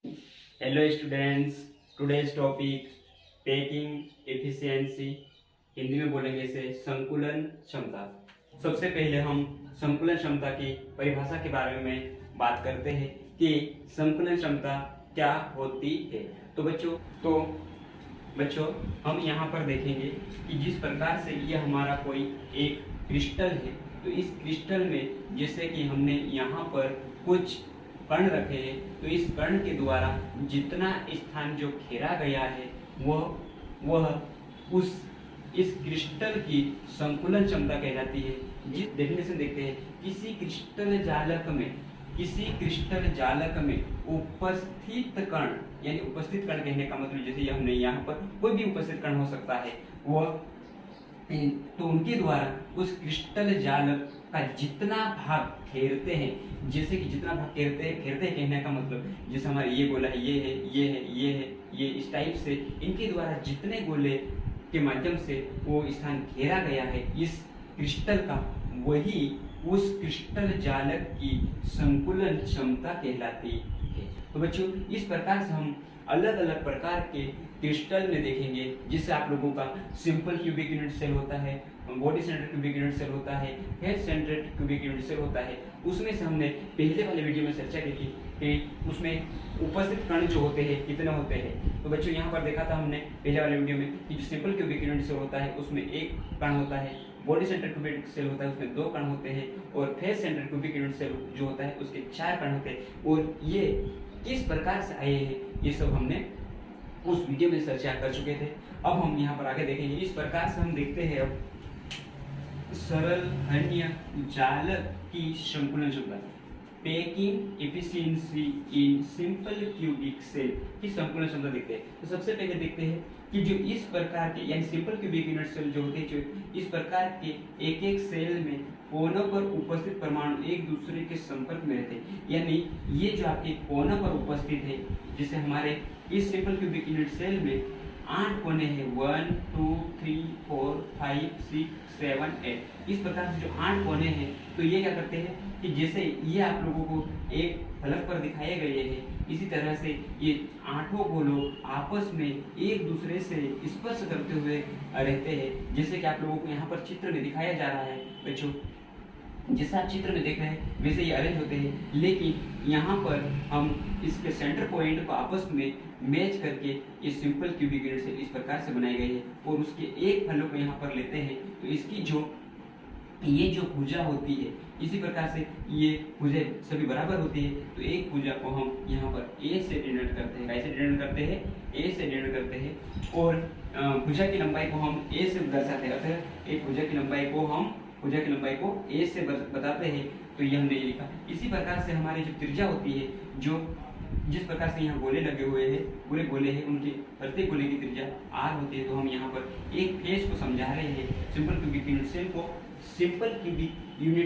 Hello students, today's topic packing efficiency. Hindi में बोलेंगे इसे संकुलन क्षमता। सबसे पहले हम संकुलन क्षमता की परिभाषा के बारे में बात करते हैं कि संकुलन क्षमता क्या होती है। तो बच्चों हम यहाँ पर देखेंगे कि जिस प्रकार से यह हमारा कोई एक क्रिस्टल है, तो इस क्रिस्टल में जैसे कि हमने यहाँ पर कुछ कण रखे हैं, तो इस कण के द्वारा जितना स्थान जो घेरा गया है वह उस इस क्रिस्टल की संकुलन क्षमता कहलाती है। जिस डेफिनेशन देखते हैं, किसी क्रिस्टल जालक में उपस्थित कण, यानी उपस्थित कण कहने का मतलब जैसे हमने यहाँ पर कोई भी उपस्थित कण हो सकता है वह, तो उनके द्वारा उस क्रिस्टल जालक का जितना भाग घेरते हैं, जैसे कि जितना भाग घेरते हैं कहने का मतलब जैसे हमारे ये गोला है, ये इस टाइप से इनके द्वारा जितने गोले के माध्यम से वो स्थान घेरा गया है इस क्रिस्टल का, वही उस क्रिस्टल जालक की संकुलन क्षमता कहलाती है। तो बच्चों इस प्रकार से हम अलग अलग प्रकार के क्रिस्टल में देखेंगे, जिससे आप लोगों का सिंपल क्यूबिक यूनिट सेल होता है, body centred cubic unit cell होता है, head centred cubic unit cell होता है। उसमें से हमने पहले वाले वीडियो में चर्चा की थी कि उसमें उपस्थित कण जो होते हैं कितने होते हैं। तो बच्चों यहाँ पर देखा था हमने पहले वाले वीडियो में कि जो सिंपल क्यूबिक यूनिट सेल होता है उसमें एक कण होता है, बॉडी सेंटर क्यूबिक सेल होता है उसमें 2 कण होते हैं, और face centre cubic unit cell जो होता है उसके 4 कण होते हैं। और ये किस प्रकार से आए हैं ये सब हमने उस वीडियो में चर्चा कर चुके थे। अब हम यहाँ पर आगे देखेंगे। इस प्रकार से हम देखते हैं अब सरल घनीय जालक की संकुलन क्षमता, पेकिंग एफिशिएंसी इन सिंपल क्यूबिक सेल की संकुलन क्षमता देखते हैं। तो सबसे पहले देखते हैं कि जो इस प्रकार के यानी सिंपल क्यूबिक यूनिट सेल जो होते हैं, जो इस प्रकार के एक एक सेल में कोनों पर उपस्थित परमाणु एक दूसरे के संपर्क में रहते हैं, यानी ये जो आपके कोनों पर उपस्थित है, जैसे हमारे इस सिंपल क्यूबिक यूनिट सेल में 8 कोने हैं, 1 2 3 4 5 6 7 8। इस प्रकार से जो 8 कोने हैं, तो ये क्या करते हैं कि जैसे ये आप लोगों को एक फलक पर दिखाए गए हैं, इसी तरह से ये 8 गोलों आपस में एक दूसरे से स्पर्श करते हुए रहते हैं। जैसे कि आप लोगों को यहाँ पर चित्र में दिखाया जा रहा है बच्चों, जैसे आप चित्र में देख रहे हैं वैसे ये अरेंज होते हैं, लेकिन यहाँ पर हम इसके सेंटर पॉइंट को आपस में मैच करके ये सिंपल क्यूबिक यूनिट से इस प्रकार से बनाए गए हैं, और उसके एक फलों को यहाँ पर लेते हैं, तो इसकी ये जो भुजा होती है, इसी प्रकार से ये भुजा सभी बराबर होती है। तो एक भुजा को हम यहाँ पर ए से डिनोट करते हैं, कैसे डिनोट करते हैं, ए से डिनोट करते हैं, और भुजा की लंबाई को हम ए से दर्शाते हैं। अतः एक भुजा की लंबाई को ए से बताते हैं, तो ये हमने ये लिखा। इसी प्रकार से हमारी जो त्रिज्या होती है, जो जिस प्रकार से यहाँ गोले लगे हुए हैं, पूरे गोले हैं, उनके प्रत्येक गोले की त्रिज्या आर होती है। तो हम यहाँ पर एक फेस को समझा रहे हैं, सिंपल क्यूबिक यूनिट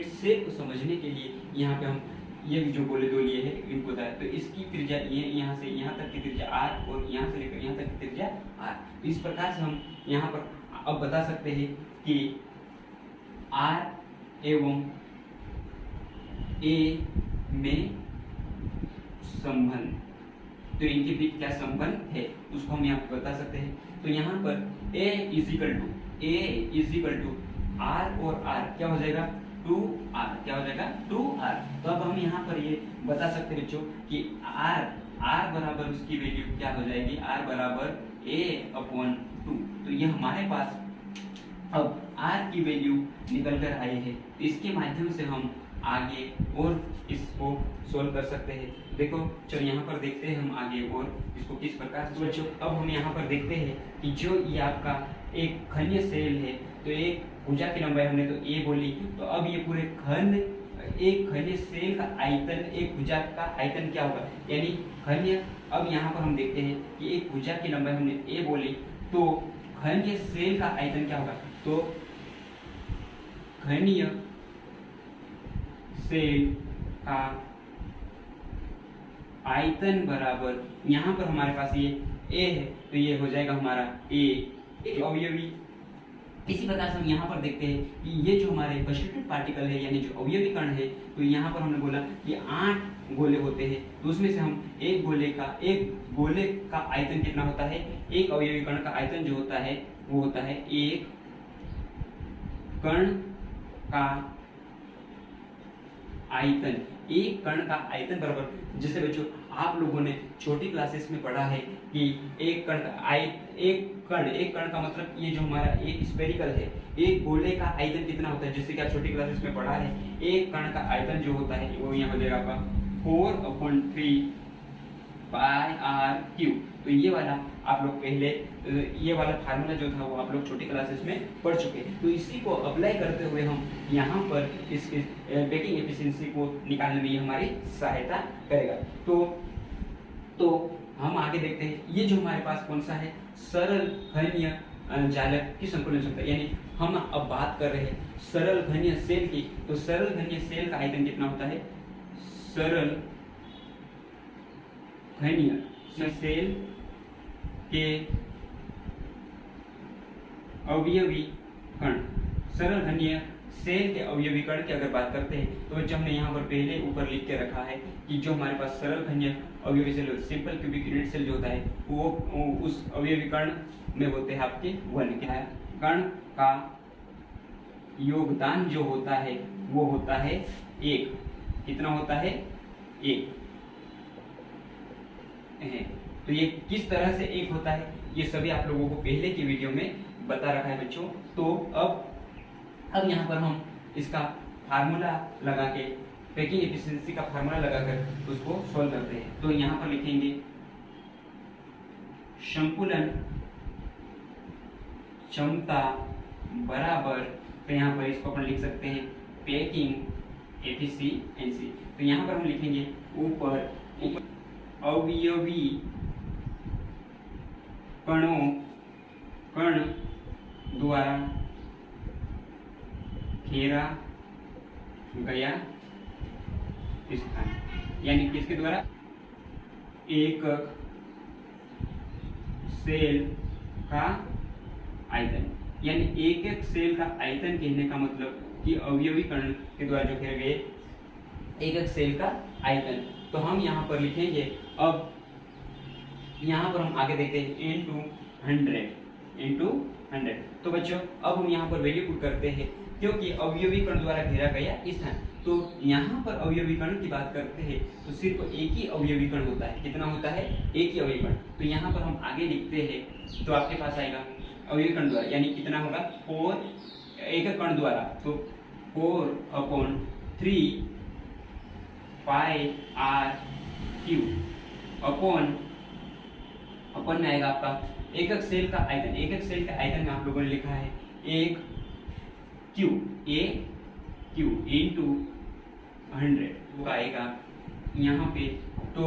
सेल को समझने के लिए यहाँ पे हम ये जो गोले 2 लिए हैं इनको बताया। तो इसकी त्रिज्या ये यहाँ से यहाँ तक की त्रिज्या आर, और यहाँ से लेकर यहाँ तक की त्रिज्या आर। इस प्रकार से हम यहाँ पर अब बता सकते हैं कि आर एवं ए में संबंध, तो इनके बीच क्या संबंध है उसको हम यहाँ पर बता सकते हैं। तो यहाँ पर ए इजिकल टू आर, और आर क्या हो जाएगा 2r, क्या हो जाएगा 2r। तो अब हम यहाँ पर ये बता सकते हैं बच्चों कि r बराबर उसकी वैल्यू क्या हो जाएगी, r बराबर a/2। तो ये हमारे पास अब r की वैल्यू निकल कर आई है। तो इसके माध्यम से हम आगे और इसको सोल्व कर सकते हैं। देखो चलो यहाँ पर देखते हैं हम आगे और इसको किस प्रकार से। बच्चों अब हम यहाँ पर देखते हैं कि जो ये आपका एक घनीय सेल है, तो एक भुजा की लंबाई हमने तो ए बोली, तो अब ये पूरे एक घनीय सेल का आयतन, एक भुजा का आयतन क्या होगा, यानी घनीय। अब यहाँ पर हम देखते हैं कि एक भुजा की लंबाई हमने ए बोली, तो घनीय सेल का आयतन क्या होगा, तो घनीय सेल का आयतन बराबर, यहाँ पर हमारे पास ये ए है, तो ये हो जाएगा हमारा ए अवयवी। इसी प्रकार से हम यहाँ पर देखते हैं कि ये जो हमारे कंस्टिट्यूटिव पार्टिकल है, यानी जो अवयवी कण है, तो यहाँ पर हमने बोला कि 8 गोले होते हैं, तो उसमें से हम एक गोले का आयतन कितना होता है, एक अवयवी कण का आयतन जो होता है वो होता है एक कण का आयतन। एक कण का आयतन बराबर, जैसे बच्चों आप लोगों ने छोटी क्लासेस में पढ़ा है कि एक कण का मतलब ये जो हमारा एक स्फेरिकल है, एक गोले का आयतन कितना होता है, जैसे कि आप छोटी क्लासेस में पढ़ा है एक कण का आयतन जो होता है वो यहाँ बनेगा आपका 4/3 पाई आर क्यूब। तो ये वाला आप लोग पहले ये वाला फार्मूला जो था वो आप लोग छोटी क्लासेस में पढ़ चुके हैं। तो इसी को अप्लाई करते हुए हम यहाँ पर इसके बेकिंग एफिशिएंसी को निकालने में ये हमारी सहायता करेगा। तो हम आगे देखते हैं, ये जो हमारे पास कौन सा है, सरल घनीय जालक की संकुलन क्षमता, यानी हम अब बात कर रहे हैं सरल घनीय सेल की। तो सरल घनीय सेल का आयतन कितना होता है, सरल घनीय सेल के अवयवी कण, सरल घनीय सेल के अवयवी कण की अगर बात करते हैं तो जो हमने यहाँ पर पहले ऊपर लिख के रखा है कि जो हमारे पास सरल घनीय अवयवी cell, simple cubic unit cell जो होता है वो उस अवयवी कण में होते हैं आपके 1। क्या है, कण का योगदान जो होता है वो होता है 1। कितना होता है, 1 है। तो ये किस तरह से 1 होता है ये सभी आप लोगों को पहले की वीडियो में बता रखा है बच्चों। तो अब यहाँ पर हम इसका फार्मूला लगा के, पैकिंग एफिशिएंसी का फार्मूला लगाकर उसको सॉल्व करते हैं। तो यहाँ पर लिखेंगे संकुलन क्षमता बराबर, तो यहाँ पर इसको अपन लिख सकते हैं पैकिंग एफिशिएंसी। तो यहाँ पर हम लिखेंगे ऊपर अवयवी कण द्वारा घेरा गया स्थान, यानी किसके द्वारा, एकक सेल का आयतन। यानी एक सेल का आयतन कहने का मतलब कि अवयवी कण के द्वारा जो घेरे गए एकक सेल का आयतन। तो हम यहाँ पर लिखेंगे, अब यहाँ पर हम आगे देखते हैं into 100। तो बच्चों अब हम यहाँ पर वैल्यू पुट करते हैं, क्योंकि अवयवी कण द्वारा घेरा गया स्थान। तो यहाँ पर अवयवी कण की बात करते हैं तो सिर्फ एक ही अवयवी कण होता है। कितना होता है, एक ही अवयवी कण। तो यहाँ पर हम आगे लिखते हैं तो आपके पास आएगा अवयवी कण द्वारा, यानी कितना होगा 4 एक कण द्वारा, तो 4/3 पाई आर क्यूब अपन में आएगा आपका एकक सेल का आयतन। एकक सेल का आयतन में आप लोगों ने लिखा है एक क्यूब इंटू 100 वो आएगा यहाँ पे। तो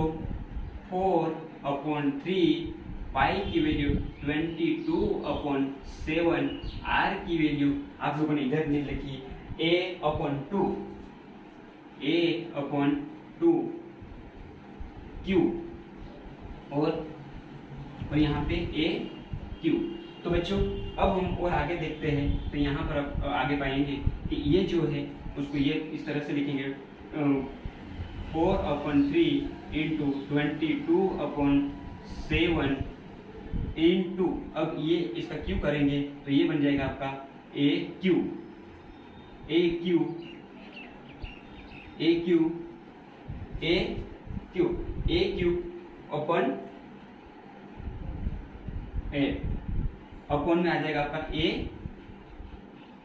4/3 पाई की वैल्यू 22/7, आर की वैल्यू आप लोगों ने इधर नहीं लिखी a/2 क्यूब और यहाँ पे a क्यूब। तो बच्चों अब हम और आगे देखते हैं, तो यहाँ पर अब आगे पाएंगे कि ये जो है उसको ये इस तरह से लिखेंगे 4/3 इंटू 22/7 इंटू, अब ये इसका क्यूब करेंगे तो ये बन जाएगा आपका a क्यूब अपन में आ जाएगा आपका a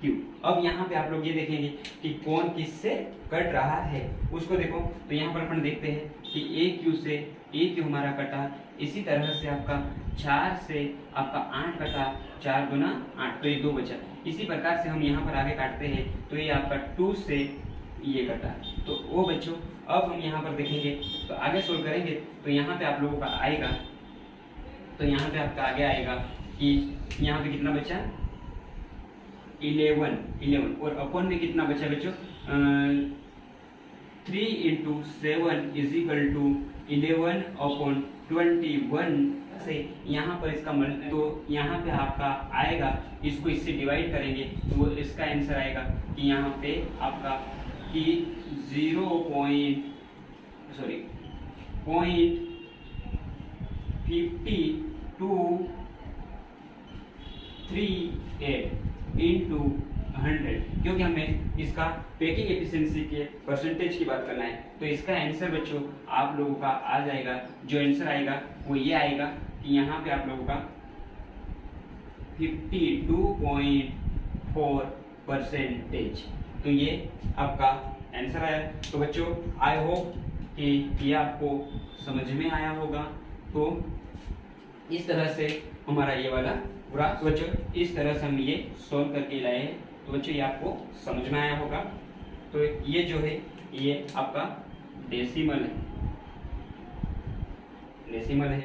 क्यूब। अब यहाँ पे आप लोग ये देखेंगे कि कौन किससे कट रहा है उसको देखो। तो यहाँ पर अपन देखते हैं कि a क्यूब से a क्यूब हमारा कटा, इसी तरह से आपका 4 से आपका 8 कटा, 4 गुना 8, तो ये 2 बचा। इसी प्रकार से हम यहाँ पर आगे काटते हैं तो ये आपका 2 से ये कटा। तो वो बच्चों अब हम यहाँ पर देखेंगे तो आगे सोल्व करेंगे तो यहाँ पे आप लोगों का आएगा, तो यहाँ पे आपका आगे आएगा कि यहाँ पे कितना बचा 11 और अपन में कितना बचा बच्चों 3 × 7 = 11/21 से यहाँ पर इसका तो यहाँ पे आपका आएगा, इसको इससे डिवाइड करेंगे तो वो इसका आंसर आएगा कि यहाँ पे आपका कि 0.2 सॉरी 0.5238 इंटू 100, क्योंकि हमें इसका पैकिंग एफिशिएंसी के परसेंटेज की बात करना है। तो इसका आंसर बच्चों आप लोगों का आ जाएगा, जो आंसर आएगा वो ये आएगा कि यहाँ पे आप लोगों का 52.4%। तो ये आपका आंसर आया। तो बच्चों आई होप कि ये आपको समझ में आया होगा। तो इस तरह से हमारा ये वाला पूरा, तो बच्चों इस तरह से हम ये सॉल्व करके लाए हैं। तो बच्चों ये आपको समझ में आया होगा। तो ये जो है ये आपका डेसिमल है, डेसिमल है।